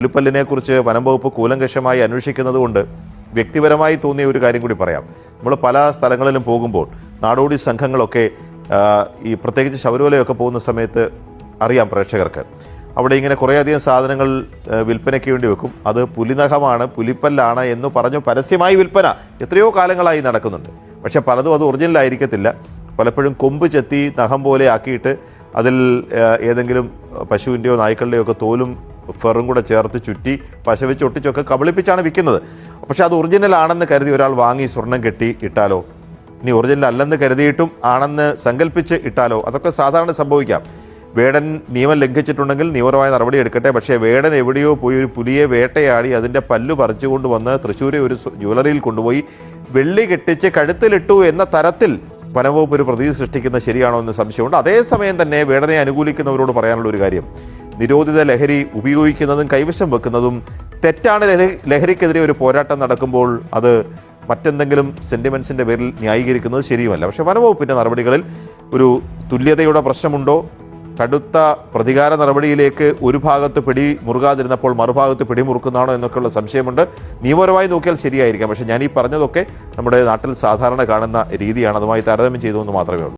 പുലിപ്പല്ലിനെ കുറിച്ച് വനം വകുപ്പ് കൂലങ്കഷമായി അന്വേഷിക്കുന്നതുകൊണ്ട് വ്യക്തിപരമായി തോന്നിയ ഒരു കാര്യം കൂടി പറയാം. നമ്മൾ പല സ്ഥലങ്ങളിലും പോകുമ്പോൾ നാടോടി സംഘങ്ങളൊക്കെ ഈ പ്രത്യേകിച്ച് ശബരിമലയൊക്കെ പോകുന്ന സമയത്ത് അറിയാം പ്രേക്ഷകർക്ക്, അവിടെ ഇങ്ങനെ കുറേയധികം സാധനങ്ങൾ വിൽപ്പനയ്ക്ക് വേണ്ടി വെക്കും. അത് പുലിനഖമാണ്, പുലിപ്പല്ലാണ് എന്ന് പറഞ്ഞു പരസ്യമായി വിൽപ്പന എത്രയോ കാലങ്ങളായി നടക്കുന്നുണ്ട്. പക്ഷേ പലതും അത് ഒറിജിനലായിരിക്കത്തില്ല. പലപ്പോഴും കൊമ്പ് ചെത്തി നഖം പോലെ ആക്കിയിട്ട് അതിൽ ഏതെങ്കിലും പശുവിൻ്റെയോ നായ്ക്കളുടെയോ ഒക്കെ തോലും ഫെറും കൂടെ ചേർത്ത് ചുറ്റി പശ വെച്ച് ഒട്ടിച്ചൊക്കെ കബളിപ്പിച്ചാണ് വിൽക്കുന്നത്. പക്ഷെ അത് ഒറിജിനൽ ആണെന്ന് കരുതി ഒരാൾ വാങ്ങി സ്വർണം കെട്ടി ഇട്ടാലോ, ഇനി ഒറിജിനൽ അല്ലെന്ന് കരുതിയിട്ടും ആണെന്ന് സങ്കല്പിച്ച് ഇട്ടാലോ, അതൊക്കെ സാധാരണ സംഭവിക്കാം. വേടൻ നിയമം ലംഘിച്ചിട്ടുണ്ടെങ്കിൽ നിയമപരമായ നടപടി എടുക്കട്ടെ. പക്ഷേ വേടൻ എവിടെയോ പോയി ഒരു പുലിയെ വേട്ടയാടി അതിൻ്റെ പല്ലു പറിച്ചുകൊണ്ട് വന്ന് തൃശ്ശൂരെ ഒരു ജ്വല്ലറിയിൽ കൊണ്ടുപോയി വെള്ളി കെട്ടിച്ച് കഴുത്തിലിട്ടു എന്ന തരത്തിൽ വനംവകുപ്പ് ഒരു പ്രതീതി സൃഷ്ടിക്കുന്നത് ശരിയാണോ എന്ന് സംശയമുണ്ട്. അതേസമയം തന്നെ വേടനെ അനുകൂലിക്കുന്നവരോട് പറയാനുള്ള ഒരു കാര്യം, നിരോധിത ലഹരി ഉപയോഗിക്കുന്നതും കൈവശം വെക്കുന്നതും തെറ്റാണ്. ലഹരിക്കെതിരെ ഒരു പോരാട്ടം നടക്കുമ്പോൾ അത് മറ്റെന്തെങ്കിലും സെൻറ്റിമെൻസിൻ്റെ പേരിൽ ന്യായീകരിക്കുന്നത് ശരിയുമല്ല. പക്ഷേ വനംവകുപ്പിൻ്റെ നടപടികളിൽ ഒരു തുല്യതയുടെ പ്രശ്നമുണ്ടോ, കടുത്ത പ്രതികാര നടപടിയിലേക്ക് ഒരു ഭാഗത്ത് പിടി മുറുകാതിരുന്നപ്പോൾ മറുഭാഗത്ത് പിടിമുറുക്കുന്നതാണോ എന്നൊക്കെയുള്ള സംശയമുണ്ട്. നിയമപരമായി നോക്കിയാൽ ശരിയായിരിക്കാം. പക്ഷേ ഞാൻ ഈ പറഞ്ഞതൊക്കെ നമ്മുടെ നാട്ടിൽ സാധാരണ കാണുന്ന രീതിയാണ്. അതുമായി താരതമ്യം ചെയ്തു എന്ന് മാത്രമേ ഉള്ളൂ.